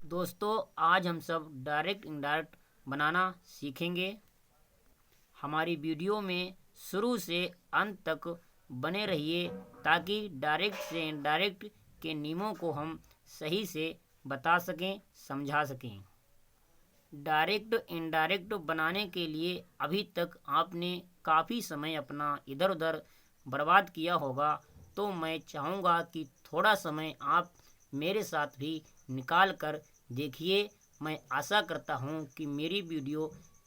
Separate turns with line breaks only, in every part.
दोस्तों आज हम सब डायरेक्ट इनडायरेक्ट बनाना सीखेंगे। हमारी वीडियो में शुरू से अंत तक बने रहिए ताकि डायरेक्ट से इनडायरेक्ट के नियमों को हम सही से बता सकें, समझा सकें। डायरेक्ट इनडायरेक्ट बनाने के लिए अभी तक आपने काफ़ी समय अपना इधर उधर बर्बाद किया होगा, तो मैं चाहूँगा कि थोड़ा समय आप मेरे साथ भी निकाल कर देखिए। मैं आशा करता हूँ कि मेरी वीडियो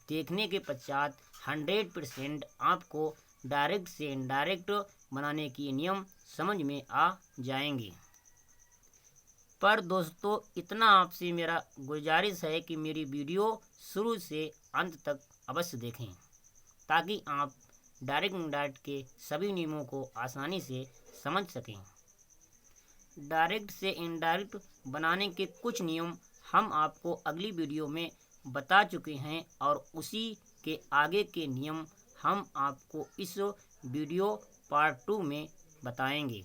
देखने के पश्चात 100% आपको डायरेक्ट से इनडायरेक्ट बनाने के नियम समझ में आ जाएंगे। पर दोस्तों इतना आपसे मेरा गुजारिश है कि मेरी वीडियो शुरू से अंत तक अवश्य देखें ताकि आप डायरेक्ट इनडायरेक्ट के सभी नियमों को आसानी से समझ सकें। डायरेक्ट से इनडायरेक्ट बनाने के कुछ नियम हम आपको अगली वीडियो में बता चुके हैं और उसी के आगे के नियम हम आपको इस वीडियो पार्ट 2 में बताएंगे।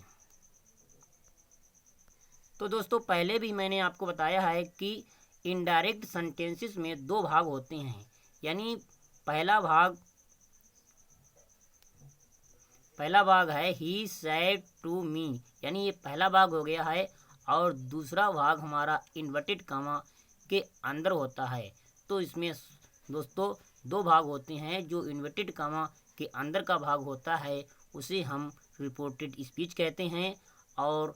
तो दोस्तों पहले भी मैंने आपको बताया है कि इनडायरेक्ट सेंटेंसेस में दो भाग होते हैं। यानी पहला भाग है ही सेड टू मी, यानी ये पहला भाग हो गया है। और दूसरा भाग हमारा इन्वर्टेड कामा के अंदर होता है। तो इसमें दोस्तों दो भाग होते हैं। जो इन्वर्टेड कामा के अंदर का भाग होता है उसे हम रिपोर्टेड स्पीच कहते हैं, और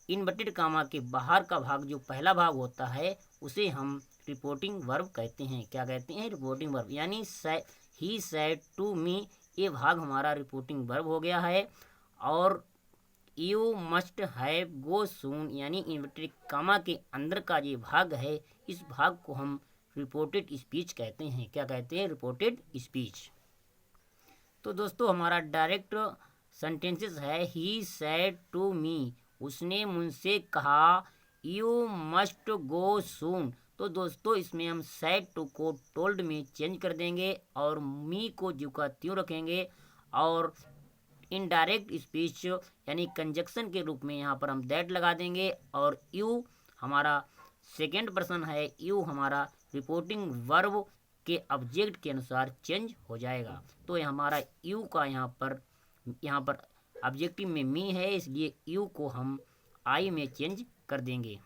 इन्वर्टेड कामा के बाहर का भाग जो पहला भाग होता है उसे हम रिपोर्टिंग वर्ब कहते हैं। क्या कहते हैं? Reporting verb. यानी ही सेड टू मी, ये भाग हमारा रिपोर्टिंग वर्ब हो गया है। और you must have go soon, यानी इन्वर्टेड कामा के अंदर का ये भाग है, इस भाग को हम रिपोर्टेड स्पीच कहते हैं। क्या कहते हैं? Reported speech. तो दोस्तों हमारा डायरेक्ट सेंटेंसेस है ही सेड टू मी, उसने मुझसे कहा। यू मस्ट गो सून, तो दोस्तों इसमें हम सेड टू को टोल्ड में चेंज कर देंगे और मी को ज्यों का त्यों रखेंगे। और इनडायरेक्ट स्पीच यानी कंजक्शन के रूप में यहाँ पर हम दैट लगा देंगे। और यू हमारा सेकेंड पर्सन है, यू हमारा रिपोर्टिंग वर्ब के ऑब्जेक्ट के अनुसार चेंज हो जाएगा। तो हमारा यू का यहाँ पर ऑब्जेक्टिव में मी है, इसलिए यू को हम आई में चेंज कर देंगे।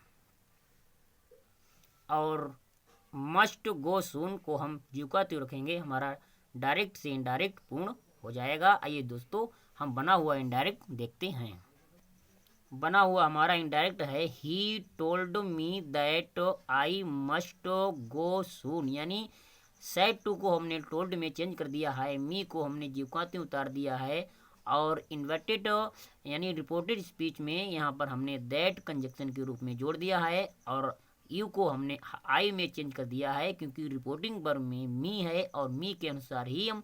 और मस्ट गो सून को हम ज्यों का त्यों रखेंगे। हमारा डायरेक्ट से इनडायरेक्ट पूर्ण हो जाएगा। आइए दोस्तों हम बना हुआ इनडायरेक्ट देखते हैं। बना हुआ हमारा इनडायरेक्ट है he told me that I must go soon, यानी सेड टू को हमने टोल्ड में चेंज कर दिया है, मी को हमने ज्यों का त्यों उतार दिया है। और इन्वर्टेड यानी रिपोर्टेड स्पीच में यहाँ पर हमने दैट कंजक्शन के रूप में जोड़ दिया है। और यू को हमने आई में चेंज कर दिया है क्योंकि रिपोर्टिंग वर्ब में मी है और मी के अनुसार ही हम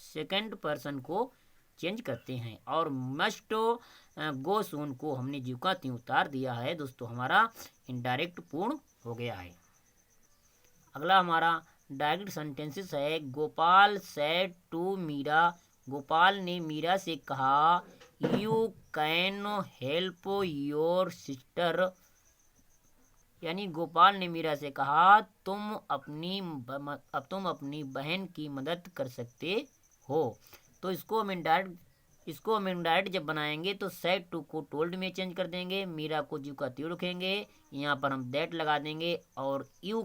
सेकंड पर्सन को चेंज करते हैं। और मस्ट गो सून को हमने ज्यों का त्यों उतार दिया है। दोस्तों हमारा इनडायरेक्ट पूर्ण हो गया है। अगला हमारा डायरेक्ट सेंटेंसेस है गोपाल सेड टू मीरा, गोपाल ने मीरा से कहा you can help your sister, यानी गोपाल ने मीरा से कहा तुम अपनी बहन की मदद कर सकते हो। तो इसको हम इनडायरेक्ट जब बनाएंगे तो सेड टू को टोल्ड में चेंज कर देंगे, मीरा को ज्यों का त्यों रखेंगे, यहाँ पर हम दैट लगा देंगे। और यू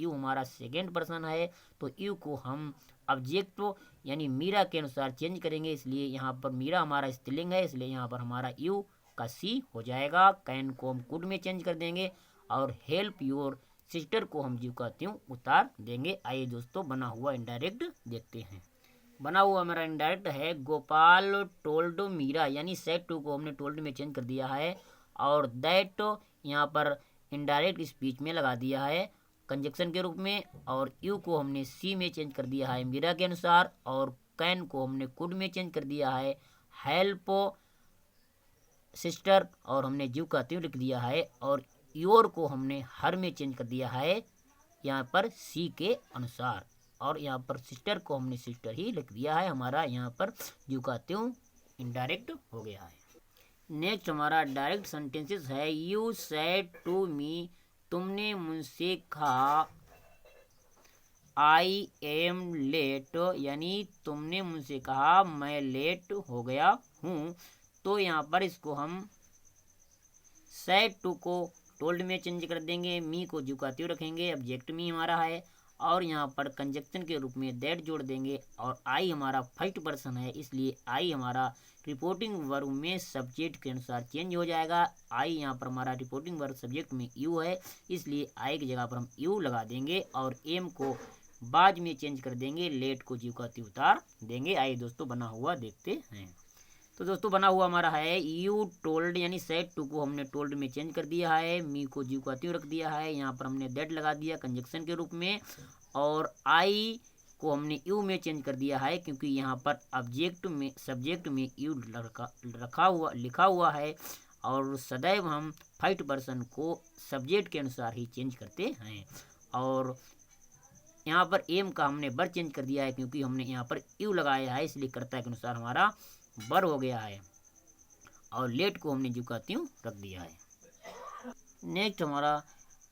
हमारा सेकेंड पर्सन है तो यू को हम ऑब्जेक्ट यानी मीरा के अनुसार चेंज करेंगे, इसलिए यहाँ पर मीरा हमारा स्त्रीलिंग है, इसलिए यहाँ पर हमारा यू का सी हो जाएगा। कैन को हम कुड में चेंज कर देंगे और हेल्प योर सिस्टर को हम ज्यों का त्यों उतार देंगे। आइए दोस्तों बना हुआ इनडायरेक्ट देखते हैं। बना हुआ हमारा इनडायरेक्ट है गोपाल टोल्ड मीरा, यानी सेड टू को हमने टोल्ड में चेंज कर दिया है और दैट यहाँ पर इनडायरेक्ट स्पीच में लगा दिया है कंजक्शन के रूप में। और यू को हमने सी में चेंज कर दिया है मीरा के अनुसार, और कैन को हमने कुड में चेंज कर दिया है हेल्प सिस्टर और हमने ज्यों का त्यों लिख दिया है। और योर को हमने हर में चेंज कर दिया है यहाँ पर सी के अनुसार, और यहाँ पर सिस्टर को हमने सिस्टर ही लिख दिया है। हमारा यहाँ पर ज्यों का त्यों इनडायरेक्ट हो गया है। नेक्स्ट हमारा डायरेक्ट सेंटेंसेस है यू सेड टू मी तुमने मुझसे कहा आई एम लेट, यानी तुमने मुझसे कहा मैं लेट हो गया हूँ। तो यहाँ पर इसको हम सैड टू को टोल्ड में चेंज कर देंगे, मी को जुकाती रखेंगे, ऑब्जेक्ट मी हमारा है, और यहाँ पर कंजक्शन के रूप में दैट जोड़ देंगे, और आई हमारा फर्स्ट पर्सन है इसलिए आई हमारा रिपोर्टिंग वर्ब में सब्जेक्ट के अनुसार चेंज हो जाएगा। आई यहाँ पर हमारा रिपोर्टिंग वर्ब सब्जेक्ट में यू है इसलिए आई की जगह पर हम यू लगा देंगे, और एम को बाद में चेंज कर देंगे, लेट को जुकाती उतार देंगे। आइए दोस्तों बना हुआ देखते हैं। तो दोस्तों बना हुआ हमारा है यू टोल्ड, यानी सेड टू को हमने टोल्ड में चेंज कर दिया है, मी को जी को रख दिया है, यहाँ पर हमने दैट लगा दिया कंजक्शन के रूप में, और आई को हमने यू में चेंज कर दिया है क्योंकि यहाँ पर ऑब्जेक्ट में सब्जेक्ट में यू लिखा हुआ है, और सदैव हम फर्स्ट पर्सन को सब्जेक्ट के अनुसार ही चेंज करते हैं। और यहाँ पर एम का हमने बर चेंज कर दिया है क्योंकि हमने यहाँ पर यू लगाया है इसलिए कर्ता के अनुसार हमारा बर हो गया है, और लेट को हमने जुकाती रख दिया है। नेक्स्ट हमारा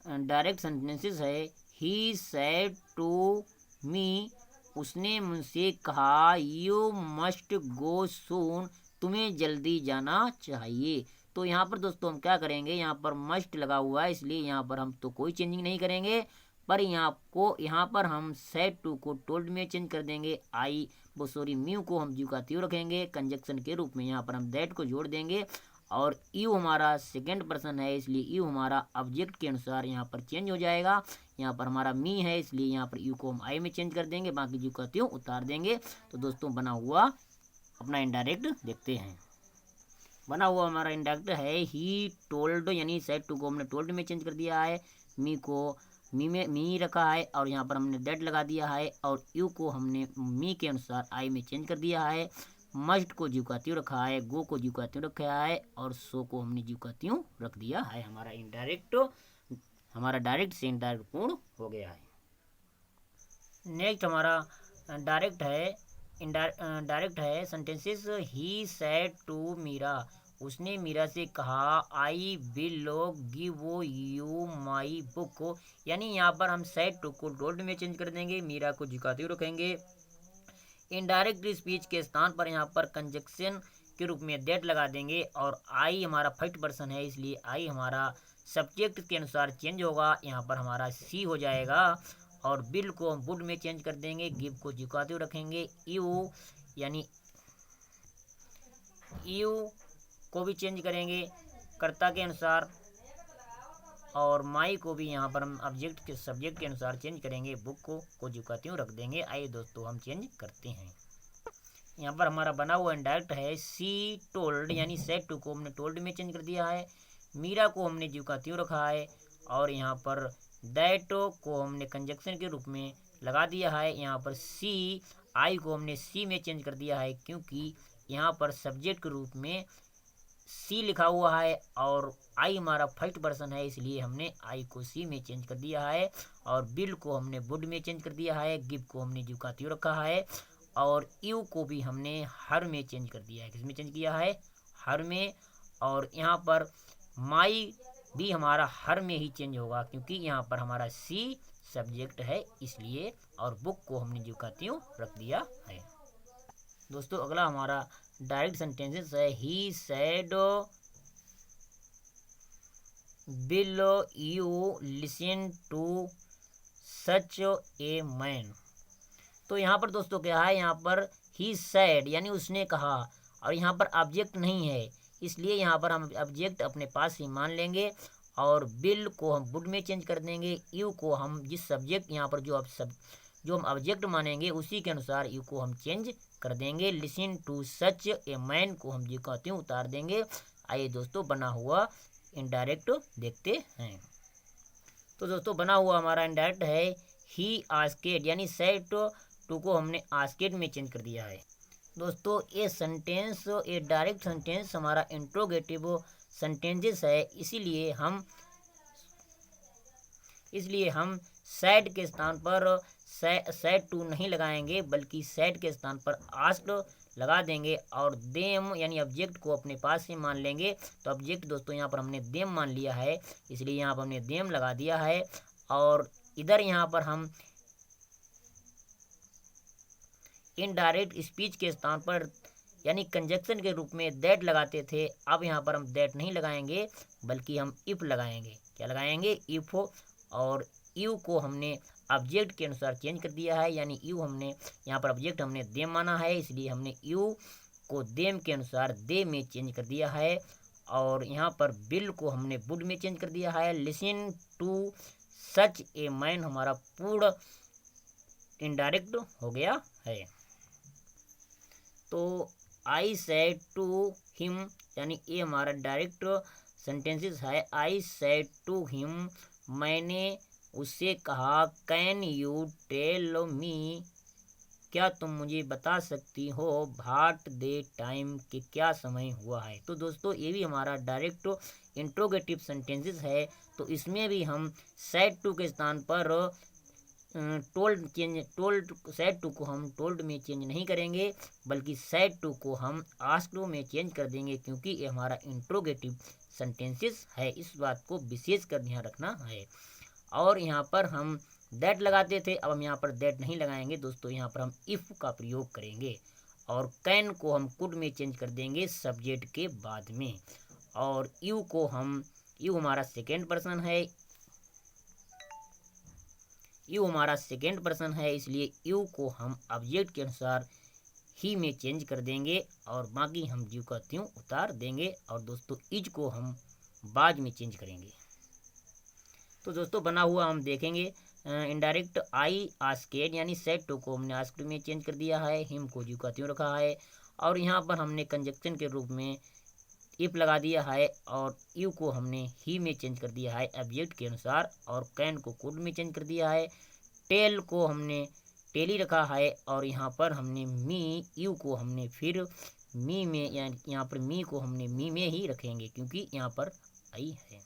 डायरेक्ट सेंटेंसेस है ही सेड टू मी, उसने मुझसे कहा यू मस्ट गो सून, तुम्हें जल्दी जाना चाहिए। तो यहाँ पर दोस्तों हम क्या करेंगे, यहाँ पर मस्ट लगा हुआ है इसलिए यहाँ पर हम तो कोई चेंजिंग नहीं करेंगे, पर यहाँ पर हम सेड टू को टोल्ड में चेंज कर देंगे, म्यू को हम जुकाती रखेंगे, कंजक्शन के रूप में यहाँ पर हम दैट को जोड़ देंगे, और यू हमारा सेकेंड पर्सन है इसलिए यू हमारा ऑब्जेक्ट के अनुसार यहाँ पर चेंज हो जाएगा। यहाँ पर हमारा मी है इसलिए यहाँ पर यू को हम आई में चेंज कर देंगे, बाकी जुकाती उतार देंगे। तो दोस्तों बना हुआ अपना इनडायरेक्ट देखते हैं। बना हुआ हमारा इनडायरेक्ट है ही टोल्ड, यानी सेड टू को हमने टोल्ड में चेंज कर दिया है, मी को मी रखा है और यहाँ पर हमने दैट लगा दिया है, और यू को हमने मी के अनुसार आई में चेंज कर दिया है, मस्ट को जुकाती रखा है, गो को जुकाती रखा है, और सो को हमने जुकाती रख दिया है। हमारा डायरेक्ट से इनडायरेक्ट पूर्ण हो गया है। नेक्स्ट हमारा डायरेक्ट है sentences he said to Meera, उसने मीरा से कहा I will give you my book, यानी यहाँ पर हम सेड टू को टोल्ड में चेंज कर देंगे, मीरा को जुकाती रखेंगे। इनडायरेक्ट स्पीच के स्थान पर यहाँ पर कंजक्शन के रूप में दैट लगा देंगे, और आई हमारा फर्स्ट पर्सन है इसलिए आई हमारा सब्जेक्ट के अनुसार चेंज होगा, यहाँ पर हमारा सी हो जाएगा, और बिल को हम वुड में चेंज कर देंगे, गिव को जुकाते रखेंगे, यू यानी यू को भी चेंज करेंगे कर्ता के अनुसार, और माई को भी यहाँ पर हम सब्जेक्ट के अनुसार चेंज करेंगे, बुक को जुकाती रख देंगे। आइए दोस्तों हम चेंज करते हैं। यहाँ पर हमारा बना हुआ इनडायरेक्ट है सी टोल्ड, यानी सेड टू को हमने टोल्ड में चेंज कर दिया है, मीरा को हमने जुकाती रखा है, और यहाँ पर दैट को हमने कंजक्शन के रूप में लगा दिया है, यहाँ पर सी आई को हमने सी में चेंज कर दिया है क्योंकि यहाँ पर सब्जेक्ट के रूप में सी लिखा हुआ है, और आई हमारा फर्स्ट पर्सन है इसलिए हमने आई को सी में चेंज कर दिया है, और बिल को हमने वुड में चेंज कर दिया है, गिव को हमने जुकाती रखा है, और यू को भी हमने हर में चेंज कर दिया है। किस में चेंज किया है, हर में, और यहाँ पर माई भी हमारा हर में ही चेंज होगा क्योंकि यहाँ पर हमारा सी सब्जेक्ट है इसलिए, और बुक को हमने जुकाती रख दिया है। दोस्तों अगला हमारा डायरेक्ट सेंटेंसेस है he said will you listen to such a man. तो यहाँ पर दोस्तों क्या है, यहाँ पर ही सेड यानी उसने कहा, और यहाँ पर ऑब्जेक्ट नहीं है इसलिए यहाँ पर हम ऑब्जेक्ट अपने पास ही मान लेंगे, और बिल को हम वुड में चेंज कर देंगे, यू को हम जिस सब्जेक्ट यहाँ पर जो हम ऑब्जेक्ट मानेंगे उसी के अनुसार यू को हम चेंज कर देंगे, listen to such a man को हम जुकाती उतार देंगे। आइए दोस्तों बना हुआ इनडायरेक्ट देखते हैं। तो दोस्तों बना हुआ हमारा इनडायरेक्ट है ही आस्केड, यानी सेड टू को हमने आस्केड में चेंज कर दिया है। दोस्तों ये डायरेक्ट सेंटेंस हमारा इंट्रोगेटिव सेंटेंसेस है, इसीलिए हम सैड के स्थान पर सैड टू नहीं लगाएंगे, बल्कि सैड के स्थान पर आस्क्ड लगा देंगे और देम यानी ऑब्जेक्ट को अपने पास से मान लेंगे। तो ऑब्जेक्ट दोस्तों यहाँ पर हमने देम मान लिया है, इसलिए यहाँ पर हमने देम लगा दिया है। और इधर यहाँ पर हम इनडायरेक्ट स्पीच के स्थान पर यानी कंजक्शन के रूप में दैट लगाते थे, अब यहाँ पर हम दैट नहीं लगाएंगे, बल्कि हम इफ लगाएंगे। क्या लगाएंगे? इफ। और यू को हमने ऑब्जेक्ट के अनुसार चेंज कर दिया है, यानी यू हमने यहाँ पर ऑब्जेक्ट हमने देम माना है, इसलिए हमने यू को देम के अनुसार दे में चेंज कर दिया है। और यहाँ पर बिल को हमने वुड में चेंज कर दिया है। Listen to such a man हमारा पूर्ण इनडायरेक्ट हो गया है। तो आई सेड टू हिम यानी ये हमारा डायरेक्ट सेंटेंसेस है। आई सेड टू हिम मैंने उससे कहा, कैन यू टेल मी क्या तुम मुझे बता सकती हो, भाट दे टाइम के क्या समय हुआ है। तो दोस्तों ये भी हमारा डायरेक्ट इंट्रोगेटिव सेंटेंसेस है। तो इसमें भी हम सेड टू के स्थान पर टोल्ड सेड टू को हम टोल्ड में चेंज नहीं करेंगे, बल्कि सेड टू को हम आस्क्ड में चेंज कर देंगे, क्योंकि ये हमारा इंट्रोगेटिव सेंटेंसेस है। इस बात को विशेष कर ध्यान रखना है। और यहाँ पर हम दैट लगाते थे, अब हम यहाँ पर दैट नहीं लगाएंगे दोस्तों, यहाँ पर हम इफ़ का प्रयोग करेंगे। और कैन को हम कुड में चेंज कर देंगे सब्जेक्ट के बाद में। और यू को हम यू हमारा सेकेंड पर्सन है, यू हमारा सेकेंड पर्सन है, इसलिए यू को हम ऑब्जेक्ट के अनुसार ही में चेंज कर देंगे और बाकी हम ज्यों का त्यों उतार देंगे। और दोस्तों इज को हम बाद में चेंज करेंगे। तो दोस्तों बना हुआ हम देखेंगे। इनडायरेक्ट आई आस्केड यानी सेड टू को हमने आस्क्ड में चेंज कर दिया है, हिम को ज्यों का त्यों रखा है। और यहाँ पर हमने कंजक्शन के रूप में इफ लगा दिया है और यू को हमने ही में चेंज कर दिया है ऑब्जेक्ट के अनुसार। और कैन को कुड में चेंज कर दिया है। टेल को हमने टेली रखा है और यहाँ पर हमने मी यू को हमने फिर मी में यानी यहाँ पर मी को हमने मी में ही रखेंगे, क्योंकि यहाँ पर आई है।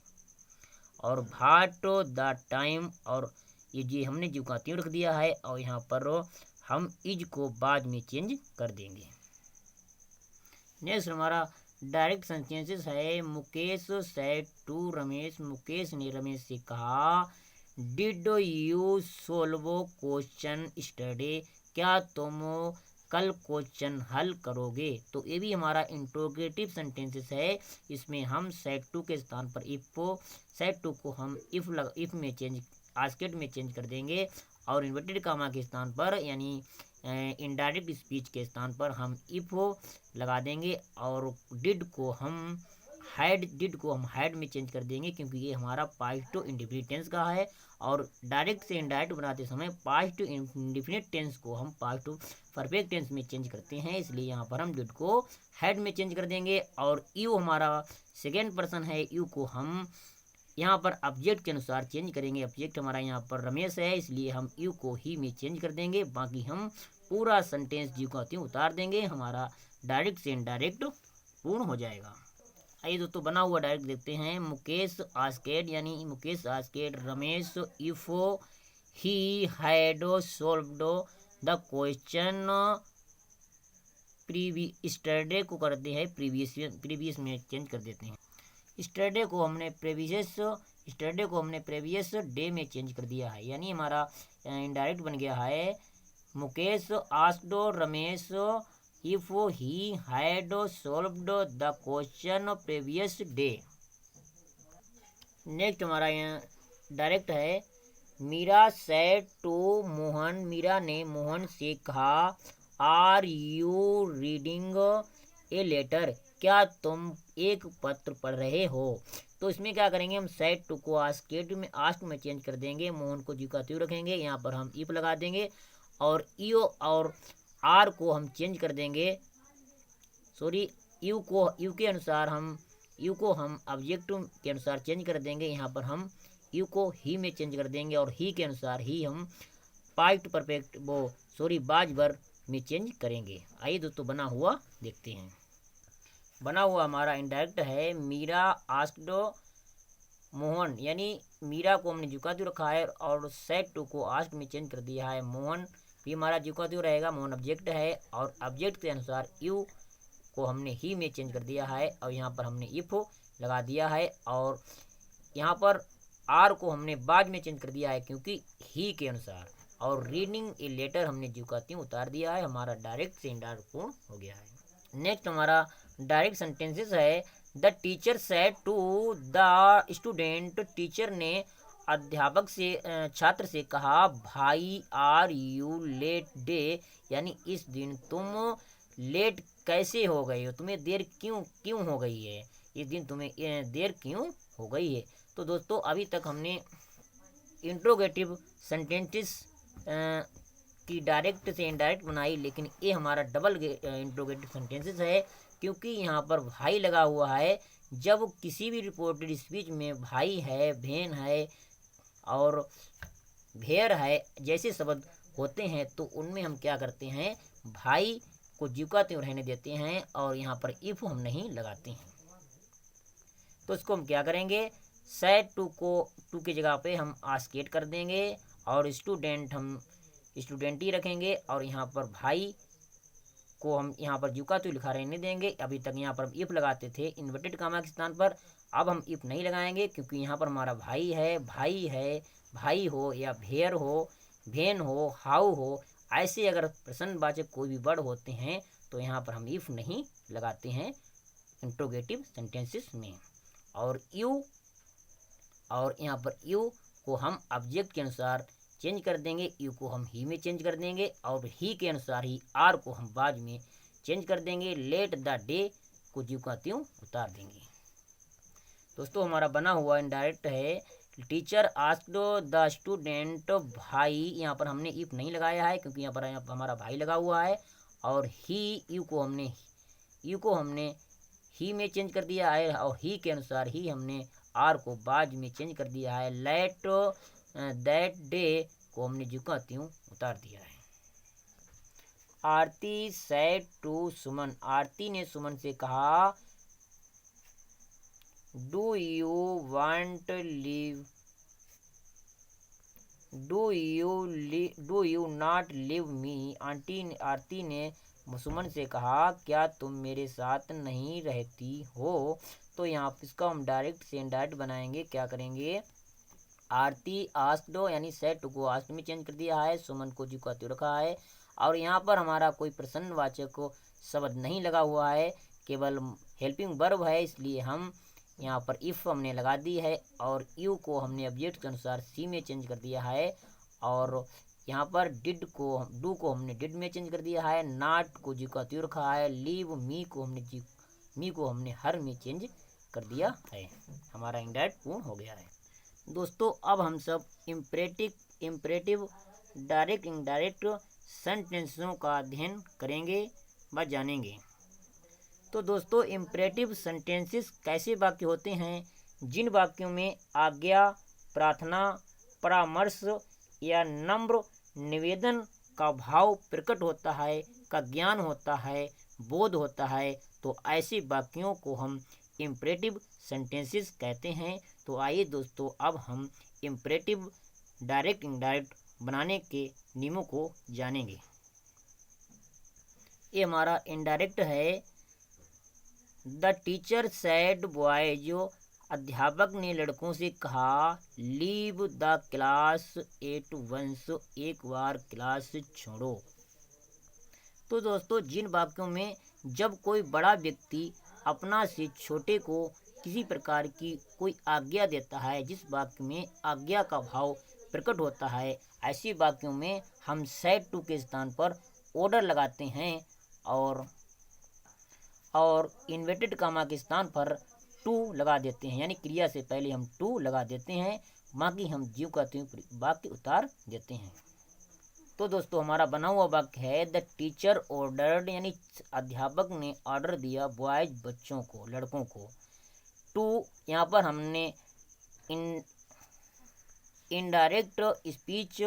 और भाट द टाइम और ये जी हमने ज्यों का त्यों रख दिया है और यहाँ पर हम इज को बाद में चेंज कर देंगे। नेक्स्ट हमारा डायरेक्ट सेंटेंसेस है। मुकेश सेड टू रमेश, मुकेश ने रमेश से कहा, did you solve question study, क्या तुम कल क्वेश्चन हल करोगे। तो ये भी हमारा इंट्रोगेटिव सेंटेंसेस है। इसमें हम सेड टू के स्थान पर इफ सेड टू को हम इफ में चेंज आस्केड में चेंज कर देंगे और इन्वर्टेड कामा के स्थान पर यानी इनडायरेक्ट स्पीच के स्थान पर हम इफ लगा देंगे। और डिड को हम हाइड में चेंज कर देंगे, क्योंकि ये हमारा पास्ट टू इंडेफिनिट टेंस का है। और डायरेक्ट से इनडायरेक्ट बनाते समय पास्ट टू इंडेफिनिट टेंस को हम पास्ट टू परफेक्ट टेंस में चेंज करते हैं, इसलिए यहाँ पर हम डिड को हाइड में चेंज कर देंगे। और यू हमारा सेकेंड पर्सन है, यू को हम यहाँ पर ऑब्जेक्ट के अनुसार चेंज करेंगे। ऑब्जेक्ट हमारा यहाँ पर रमेश है, इसलिए हम यू को ही में चेंज कर देंगे। बाकी हम पूरा सेंटेंस ज्यों का त्यों उतार देंगे, हमारा डायरेक्ट से इनडायरेक्ट पूर्ण हो जाएगा। आइए दोस्तों बना हुआ डायरेक्ट देखते हैं। मुकेश आस्केड यानी Mukesh asked Ramesh if he had solved the question yesterday को करते हैं प्रीवियस में चेंज कर देते हैं। स्टरडे को हमने प्रीवियस डे में चेंज कर दिया है, यानी हमारा इनडायरेक्ट बन गया है। Mukesh asked Ramesh if he had solved the question previous day. Next हमारा यहाँ डायरेक्ट है। मीरा सेड टू मोहन, मीरा ने मोहन से कहा, are you reading a letter, क्या तुम एक पत्र पढ़ रहे हो। तो इसमें क्या करेंगे, हम सेड टू को आस्क्ड में चेंज कर देंगे, मोहन को ज्यों का त्यों रखेंगे, यहाँ पर हम इफ लगा देंगे। और यू और आर को हम चेंज कर देंगे, यू को हम ऑब्जेक्ट के अनुसार चेंज कर देंगे, यहाँ पर हम यू को ही में चेंज कर देंगे। और ही के अनुसार ही हम पास्ट परफेक्ट बाज वर्ब में चेंज करेंगे। आइए दोस्तों बना हुआ देखते हैं। बना हुआ हमारा इनडायरेक्ट है। मीरा आस्क्ड मोहन यानी मीरा को हमने जुकातिव रखा है और सेट टू को आस्ट में चेंज कर दिया है। मोहन भी हमारा जुकातिव रहेगा, मोहन ऑब्जेक्ट है और ऑब्जेक्ट के अनुसार यू को हमने ही में चेंज कर दिया है और यहाँ पर हमने इफ लगा दिया है और यहाँ पर आर को हमने बाद में चेंज कर दिया है क्योंकि ही के अनुसार। और रीडिंग ए लेटर हमने जुकातिव उतार दिया है। हमारा डायरेक्ट से इनडायरेक्ट पूर्ण हो गया है। नेक्स्ट हमारा डायरेक्ट सेंटेंसेस है। The teacher said to the student, teacher ने अध्यापक से छात्र से कहा, भाई आर यू लेट डे, यानी इस दिन तुम लेट कैसे हो गए हो, तुम्हें देर क्यों हो गई है, इस दिन तुम्हें देर क्यों हो गई है। तो दोस्तों अभी तक हमने इंट्रोगेटिव सेंटेंसेस की डायरेक्ट से इनडायरेक्ट बनाई, लेकिन ये हमारा डबल इंट्रोगेटिव सेंटेंसेस है क्योंकि यहाँ पर भाई लगा हुआ है। जब किसी भी रिपोर्टेड स्पीच में भाई है, बहन है और भेड़ है जैसे शब्द होते हैं तो उनमें हम क्या करते हैं, भाई को जुकातिव रहने देते हैं और यहाँ पर इफ हम नहीं लगाते हैं। तो इसको हम क्या करेंगे, सेड टू को टू की जगह पे हम आस्केट कर देंगे और स्टूडेंट हम स्टूडेंट ही रखेंगे और यहाँ पर भाई को हम यहाँ पर जुकातिव लिखा रहने देंगे। अभी तक यहाँ पर हम इफ लगाते थे इन्वर्टेड कामा के स्थान पर, अब हम इफ नहीं लगाएंगे क्योंकि यहाँ पर हमारा भाई है, भाई हो या भेड़ हो, भेन हो, हाउ हो, ऐसे अगर प्रश्नवाचक कोई भी वर्ड होते हैं तो यहाँ पर हम इफ नहीं लगाते हैं इंट्रोगेटिव सेंटेंसेस में। और यू और यहाँ पर यू को हम ऑब्जेक्ट के अनुसार चेंज कर देंगे, यू को हम ही में चेंज कर देंगे और ही के अनुसार ही आर को हम बाद में चेंज कर देंगे। लेट द डे को जुकातिव उतार देंगे। दोस्तों हमारा बना हुआ इनडायरेक्ट है। टीचर आस्क्ड द स्टूडेंट, भाई यहाँ पर हमने इफ नहीं लगाया है क्योंकि यहाँ पर हमारा भाई लगा हुआ है और ही यू को हमने ही में चेंज कर दिया है और ही के अनुसार ही हमने आर को बाद में चेंज कर दिया है। लेट दैट डे को हमने जुकातिव उतार दिया है। आरती सेड टू सुमन, आरती ने सुमन से कहा, do you not leave me, Aarti ने सुमन से कहा, क्या तुम मेरे साथ नहीं रहती हो। तो यहाँ इसका हम डायरेक्ट से इनडायरेक्ट बनाएंगे। क्या करेंगे, आरती आस्क्ड यानी सेड टू को आस्क्ड में चेंज कर दिया है, सुमन को जुकातिव रखा है और यहाँ पर हमारा कोई प्रश्नवाचक शब्द नहीं लगा हुआ है, केवल हेल्पिंग वर्ब है, इसलिए हम यहाँ पर इफ हमने लगा दी है और यू को हमने ऑब्जेक्ट के अनुसार सी में चेंज कर दिया है और यहाँ पर डू को हमने डिड में चेंज कर दिया है। नॉट को जुकातिव रखा है। लीव मी को हमने हर में चेंज कर दिया है। हमारा इनडायरेक्ट पूर्ण हो गया है। दोस्तों अब हम सब इम्परेटिव डायरेक्ट इनडायरेक्ट सेंटेंसों का अध्ययन करेंगे व जानेंगे। तो दोस्तों इम्परेटिव सेंटेंसेस कैसे वाक्य होते हैं, जिन वाक्यों में आज्ञा, प्रार्थना, परामर्श या नम्र निवेदन का भाव प्रकट होता है, का ज्ञान होता है, बोध होता है, तो ऐसे वाक्यों को हम इम्परेटिव सेंटेंसेस कहते हैं। तो आइए दोस्तों अब हम इम्परेटिव डायरेक्ट इनडायरेक्ट बनाने के नियमों को जानेंगे। ये हमारा इनडायरेक्ट है। द टीचर सेड बॉयज, अध्यापक ने लड़कों से कहा, leave the class at once, एक बार क्लास छोड़ो। तो दोस्तों जिन वाक्यों में जब कोई बड़ा व्यक्ति अपना से छोटे को किसी प्रकार की कोई आज्ञा देता है, जिस वाक्य में आज्ञा का भाव प्रकट होता है, ऐसी वाक्यों में हम सेड टू के स्थान पर ऑर्डर लगाते हैं और इन्वर्टेड कामा के स्थान पर टू लगा देते हैं, यानी क्रिया से पहले हम टू लगा देते हैं, बाकी हम जीव का वाक्य उतार देते हैं। तो दोस्तों हमारा बना हुआ वाक्य है, द टीचर ऑर्डर्ड, यानी अध्यापक ने ऑर्डर दिया बॉयज बच्चों को, लड़कों को, टू यहाँ पर हमने इनडायरेक्ट स्पीच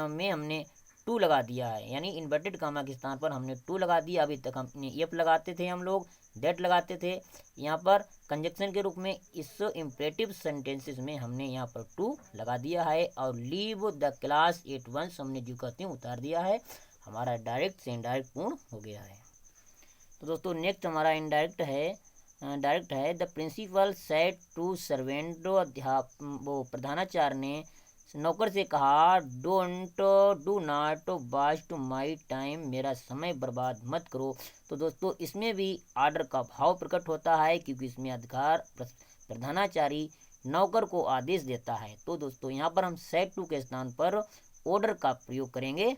में हमने टू लगा दिया है, यानी इन्वर्टेड कामा के स्थान पर हमने टू लगा दिया। अभी तक हम एफ लगाते थे हम लोग, दैट लगाते थे। यहाँ पर कंजक्शन के रूप में इस इम्परेटिव सेंटेंसेस में हमने यहाँ पर टू लगा दिया है, और leave the class at once हमने जो कहते हैं उतार दिया है। हमारा डायरेक्ट से इनडायरेक्ट पूर्ण हो गया है। तो दोस्तों नेक्स्ट हमारा इनडायरेक्ट है the principal said to servant, वो प्रधानाचार्य ने नौकर से कहा don't do not waste my time, मेरा समय बर्बाद मत करो। तो दोस्तों इसमें भी आर्डर का भाव प्रकट होता है, क्योंकि इसमें अधिकार प्रधानाचारी नौकर को आदेश देता है। तो दोस्तों यहाँ पर हम सेड टू के स्थान पर ऑर्डर का प्रयोग करेंगे।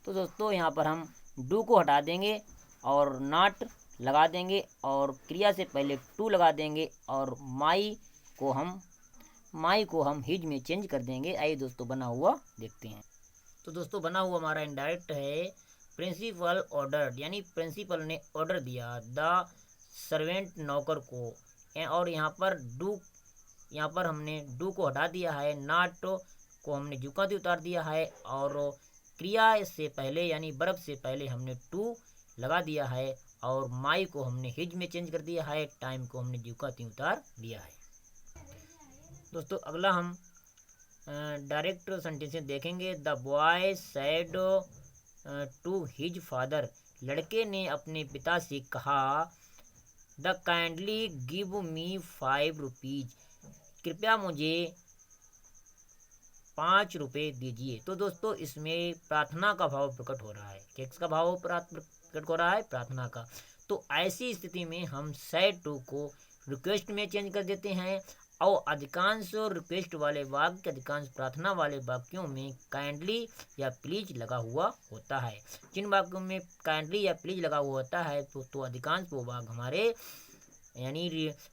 तो दोस्तों यहाँ पर हम डू को हटा देंगे और नॉट लगा देंगे, और क्रिया से पहले टू लगा देंगे, और माई को हम हिज में चेंज कर देंगे। आइए दोस्तों बना हुआ देखते हैं। तो दोस्तों बना हुआ हमारा इनडायरेक्ट है प्रिंसिपल ऑर्डर, यानी प्रिंसिपल ने ऑर्डर दिया द सर्वेंट नौकर को, और यहाँ पर हमने डू को हटा दिया है, नॉट को हमने जुकाती उतार दिया है, और क्रिया से पहले यानी वर्ब से पहले हमने टू लगा दिया है, और माई को हमने हिज में चेंज कर दिया है, टाइम को हमने जुकाती उतार दिया है। दोस्तों अगला हम डायरेक्ट सेंटेंस देखेंगे। The boy said to his father, लड़के ने अपने पिता से कहा the kindly give me 5 rupees, कृपया मुझे 5 रुपये दीजिए। तो दोस्तों इसमें प्रार्थना का भाव प्रकट हो रहा है। किसका भाव प्रकट हो रहा है? प्रार्थना का। तो ऐसी स्थिति में हम सेड टू को रिक्वेस्ट में चेंज कर देते हैं, और अधिकांश रिक्वेस्ट वाले वाक्य, अधिकांश प्रार्थना वाले वाक्यों में काइंडली या प्लीज लगा हुआ होता है। जिन वाक्यों में काइंडली या प्लीज लगा हुआ होता है तो अधिकांश वो वाक्य हमारे यानी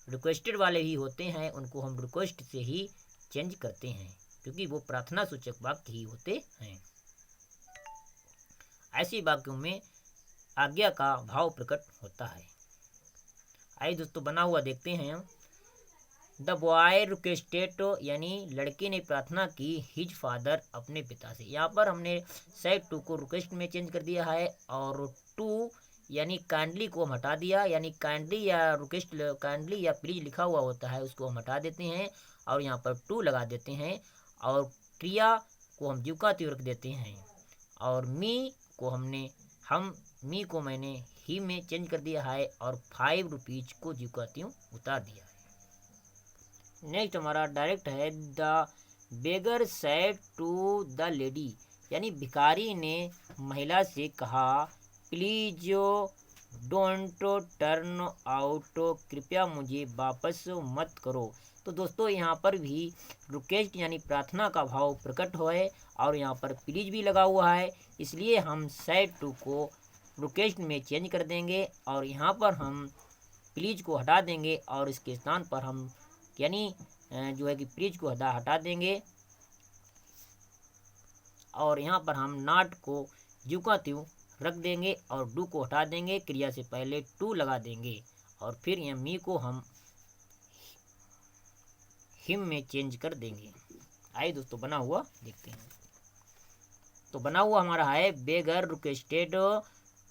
रिक्वेस्टेड वाले ही होते हैं, उनको हम रिक्वेस्ट से ही चेंज करते हैं, क्योंकि वो प्रार्थना सूचक वाक्य ही होते हैं। ऐसे वाक्यों में आज्ञा का भाव प्रकट होता है। आइए दोस्तों बना हुआ देखते हैं। द बॉय रिक्वेस्टेड, यानी लड़के ने प्रार्थना की हिज फादर, अपने पिता से। यहाँ पर हमने सेड टू को रिक्वेस्ट में चेंज कर दिया है, और टू यानी काइंडली को हम हटा दिया, यानी काइंडली या रिक्वेस्ट, काइंडली या प्लीज लिखा हुआ होता है उसको हम हटा देते हैं, और यहाँ पर टू लगा देते हैं, और क्रिया को हम जुकाती रख देते हैं, और मी को मैंने ही में चेंज कर दिया है, और 5 रुपीज को जुकाती उतार दिया है। नेक्स्ट हमारा डायरेक्ट है the beggar said to the lady, यानी भिखारी ने महिला से कहा प्लीज डोंट टर्न आउट, कृपया मुझे वापस मत करो। तो दोस्तों यहाँ पर भी रिक्वेस्ट यानी प्रार्थना का भाव प्रकट हो है, और यहाँ पर प्लीज भी लगा हुआ है, इसलिए हम सेड टू को रिक्वेस्ट में चेंज कर देंगे, और यहाँ पर हम प्लीज को हटा देंगे, और इसके स्थान पर हम यानी जो है कि प्लीज को हटा देंगे, और यहाँ पर हम नॉट को ज्यों का त्यों रख देंगे, और डू को हटा देंगे, क्रिया से पहले टू लगा देंगे, और फिर यहाँ मी को हम हिम में चेंज कर देंगे। आइए दोस्तों बना हुआ देखते हैं। तो बना हुआ हमारा है beggar requested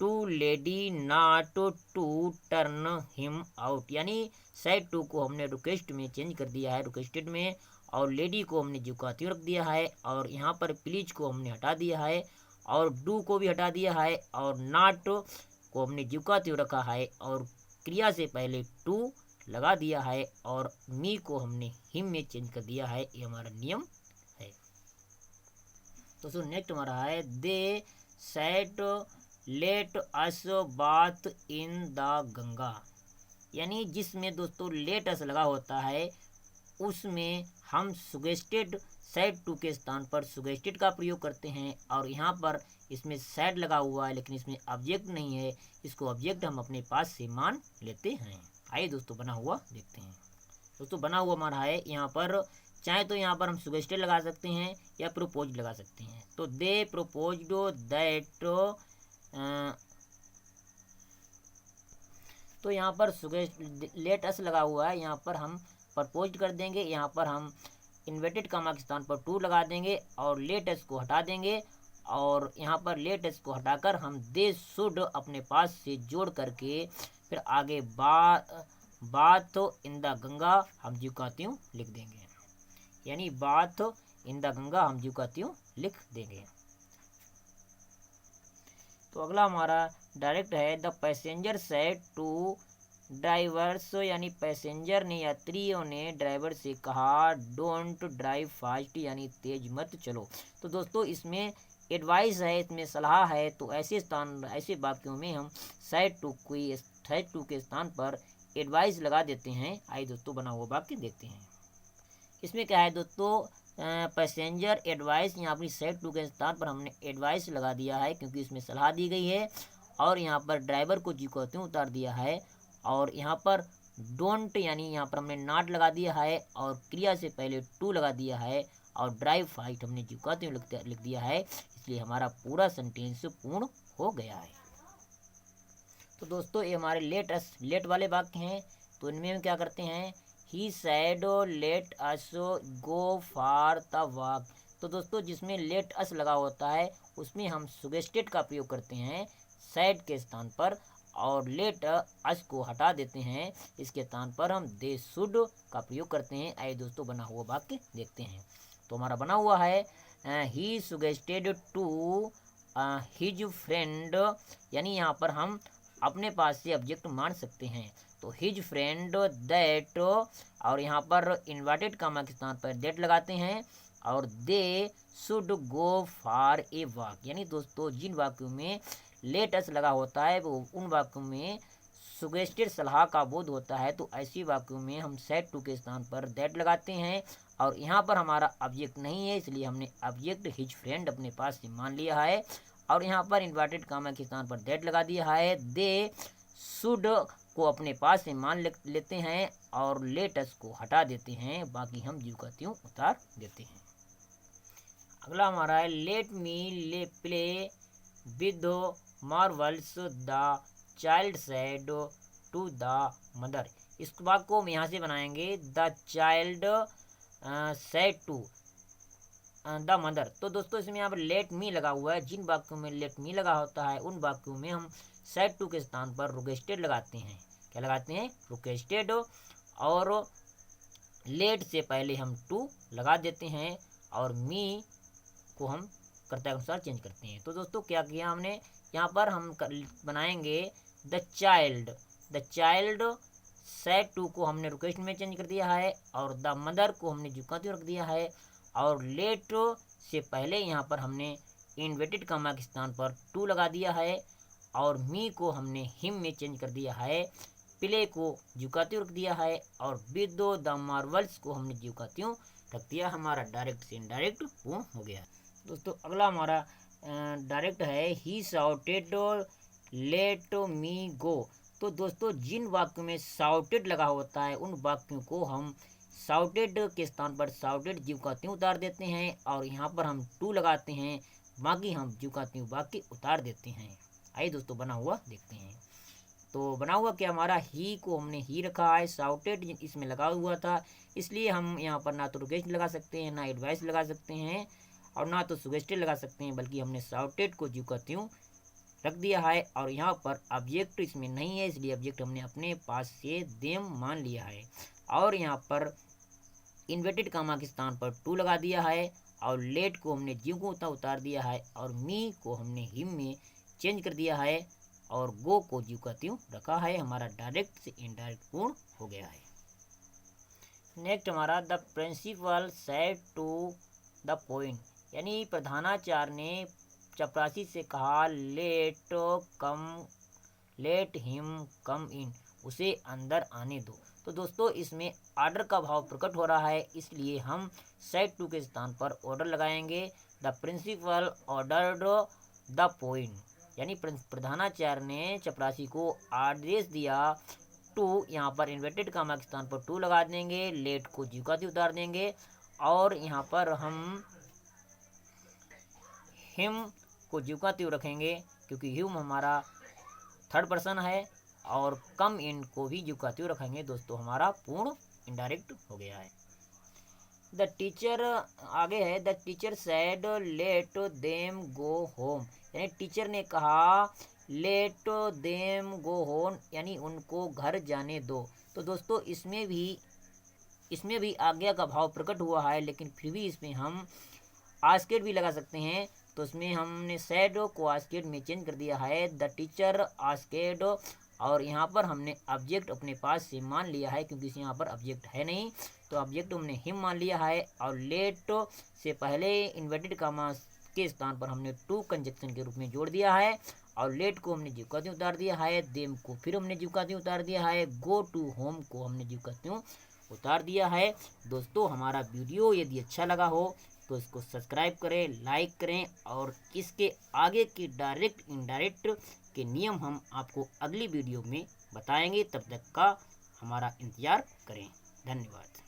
to lady not to turn him out, यानी सेड टू को हमने रिक्वेस्ट में चेंज कर दिया है, रिक्वेस्टेड में, और लेडी को हमने जुकाती रख दिया है, और यहाँ पर प्लीज को हमने हटा दिया है, और डू को भी हटा दिया है, और नॉट को हमने जुकाती रखा है, और क्रिया से पहले टू लगा दिया है, और मी को हमने हिम में चेंज कर दिया है। ये हमारा नियम है। तो नेक्स्ट हमारा है they said let us bath in the Ganga, यानी जिसमें दोस्तों लेट अस लगा होता है उसमें हम सुगेस्टेड सेड टू के स्थान पर सुगेस्टेड का प्रयोग करते हैं, और यहाँ पर इसमें सेड लगा हुआ है लेकिन इसमें ऑब्जेक्ट नहीं है, इसको ऑब्जेक्ट हम अपने पास से मान लेते हैं। आइए दोस्तों बना हुआ देखते हैं। दोस्तों बना हुआ हमारा है यहाँ पर, चाहे तो यहाँ पर हम सुगेस्टेड लगा सकते हैं या प्रोपोज लगा सकते हैं। तो दे प्रोपोज्ड दैट, तो यहाँ पर लेट अस लगा हुआ है, यहाँ पर हम प्रपोज कर देंगे, यहाँ पर हम इन्वर्टेड कॉमा के स्थान पर टू लगा देंगे, और लेट अस को हटा देंगे, और यहाँ पर लेट अस को हटाकर हम दे शुड अपने पास से जोड़ करके फिर आगे बाथ इन द गंगा हम ज्यों का त्यों लिख देंगे, यानी बाथ इन द गंगा हम ज्यों का त्यों लिख देंगे। तो अगला हमारा डायरेक्ट है, the passenger said to drivers, यानी पैसेंजर ने यात्रियों ने ड्राइवर से कहा डोंट ड्राइव फास्ट, यानी तेज मत चलो। तो दोस्तों इसमें एडवाइस है, इसमें सलाह है। तो ऐसे वाक्यों में हम सेड टू के स्थान पर एडवाइस लगा देते हैं। आइए दोस्तों बना हुआ वाक्य देखते हैं। इसमें क्या है दोस्तों, पैसेंजर एडवाइस, यहाँ पर सेड टू के स्थान पर हमने एडवाइस लगा दिया है क्योंकि इसमें सलाह दी गई है। और यहाँ पर ड्राइवर को जी को त्यों उतार दिया है। और यहाँ पर डोंट यानी यहाँ पर हमने नॉट लगा दिया है और क्रिया से पहले टू लगा दिया है और ड्राइव फाइट हमने जी को त्यों लिख दिया है। इसलिए हमारा पूरा सेंटेंस पूर्ण हो गया है। तो दोस्तों ये हमारे लेट वाले वाक्य हैं। तो इनमें हम क्या करते हैं, he said let us go for the walk. तो दोस्तों जिसमें लेट अस लगा होता है उसमें हम सुगेस्टेड का प्रयोग करते हैं सैड के स्थान पर, और लेट अस को हटा देते हैं, इसके स्थान पर हम दे शुड का प्रयोग करते हैं। आइए दोस्तों बना हुआ वाक्य देखते हैं। तो हमारा बना हुआ है, ही सुगेस्टेड टू हिज फ्रेंड, यानी यहाँ पर हम अपने पास से ऑब्जेक्ट मान सकते हैं। तो हिज फ्रेंड दैट, और यहाँ पर इन्वर्टेड कामा के स्थान पर दैट लगाते हैं, और they should go for a walk, यानी दोस्तों जिन वाक्यों में लेट अस लगा होता है वो उन वाक्यों में सुगेस्टेड सलाह का बोध होता है। तो ऐसी वाक्यों में हम सेड टू के स्थान पर दैट लगाते हैं। और यहाँ पर हमारा ऑब्जेक्ट नहीं है इसलिए हमने ऑब्जेक्ट हिज फ्रेंड अपने पास से मान लिया है, और यहाँ पर इन्वर्टेड कामा के स्थान पर दैट लगा दिया है। दे शुड को अपने पास से मान लेते हैं और लेट अस को हटा देते हैं, बाकी हम ज्यों का त्यों उतार देते हैं। अगला हमारा है, let me play with marbles the child said to the mother. इस वाक्य को हम यहाँ से बनाएंगे, the child said to the mother. तो दोस्तों इसमें यहाँ पर लेट मी लगा हुआ है। जिन वाक्यों में लेट मी लगा होता है उन वाक्यों में हम सेड टू के स्थान पर रुकेस्टेड लगाते हैं। क्या लगाते हैं, रुकेस्टेड, और लेट से पहले हम टू लगा देते हैं और मी को हम कर्ता के अनुसार चेंज करते हैं। तो दोस्तों क्या किया हमने, यहाँ पर हम बनाएंगे द चाइल्ड सेड टू को हमने रुकेस्ट में चेंज कर दिया है, और द मदर को हमने जुका त्यों रख दिया है, और लेट से पहले यहाँ पर हमने इन्वर्टेड कामा के स्थान पर टू लगा दिया है, और मी को हमने हिम में चेंज कर दिया है, प्ले को जुका त्यों रख दिया है, और विद द मार्वल्स को हमने जुका त्यों रख दिया। हमारा डायरेक्ट से इनडायरेक्ट पूर्ण हो गया। दोस्तों अगला हमारा डायरेक्ट है, ही शाउटेड लेट मी गो। तो दोस्तों जिन वाक्यों में शाउटेड लगा होता है उन वाक्यों को हम शाउटेड के स्थान पर शाउटेड जीव का त्यों उतार देते हैं, और यहाँ पर हम टू लगाते हैं, बाकी हम जीव का त्यों बाकी उतार देते हैं। आइए दोस्तों बना हुआ देखते हैं। तो बना हुआ क्या हमारा, ही को हमने ही रखा है, शाउटेड इसमें लगा हुआ था, इसलिए हम यहाँ पर ना तो रुकेस्ट लगा सकते हैं, ना एडवाइस लगा सकते हैं, और ना तो सुगेस्टेड लगा सकते हैं, बल्कि हमने शाउटेड को जीव का त्यों रख दिया है। और यहाँ पर ऑब्जेक्ट इसमें नहीं है इसलिए ऑब्जेक्ट हमने अपने पास से देम मान लिया है, और यहाँ पर इन्वर्टेड कामा के स्थान पर टू लगा दिया है, और लेट को हमने जीव को उतार दिया है, और मी को हमने हिम में चेंज कर दिया है, और गो को जीव का त्यों रखा है। हमारा डायरेक्ट से इनडायरेक्ट पूर्ण हो गया है। नेक्स्ट हमारा, the principal said to the point, यानी प्रधानाचार्य ने चपरासी से कहा लेट हिम कम इन, उसे अंदर आने दो। तो दोस्तों इसमें ऑर्डर का भाव प्रकट हो रहा है, इसलिए हम सेड टू के स्थान पर ऑर्डर लगाएंगे। The principal ordered the point, यानी प्रधानाचार्य ने चपरासी को आदेश दिया टू, यहाँ पर इन्वर्टेड कामा के स्थान पर टू लगा देंगे, लेट को जीव का त्यों उतार देंगे, और यहाँ पर हम हिम को जीव का त्यों रखेंगे क्योंकि हिम हमारा थर्ड पर्सन है, और कम इन को भी जीव का त्यों रखेंगे। दोस्तों हमारा पूर्ण इनडायरेक्ट हो गया है। द टीचर आगे है, the teacher said let them go home, यानी टीचर ने कहा लेट देम गो होम, यानी उनको घर जाने दो। तो दोस्तों इसमें भी आज्ञा का भाव प्रकट हुआ है, लेकिन फिर भी इसमें हम आस्केड भी लगा सकते हैं। तो इसमें हमने सैड को आस्केड में चेंज कर दिया है, द टीचर आस्केड, और यहाँ पर हमने ऑब्जेक्ट अपने पास से मान लिया है, क्योंकि यहाँ पर ऑब्जेक्ट है नहीं, तो ऑब्जेक्ट हमने हिम मान लिया है। और लेट से पहले इन्वर्टेड कामा के स्थान पर हमने टू कंजक्शन के रूप में जोड़ दिया है, और लेट को हमने जीवकाती उतार दिया है, देम को फिर हमने जीवकाती उतार दिया है, गो टू होम को हमने जीवकाती उतार दिया है। दोस्तों हमारा वीडियो यदि अच्छा लगा हो तो इसको सब्सक्राइब करें, लाइक करें, और इसके आगे की डायरेक्ट इनडायरेक्ट के नियम हम आपको अगली वीडियो में बताएंगे। तब तक का हमारा इंतज़ार करें। धन्यवाद।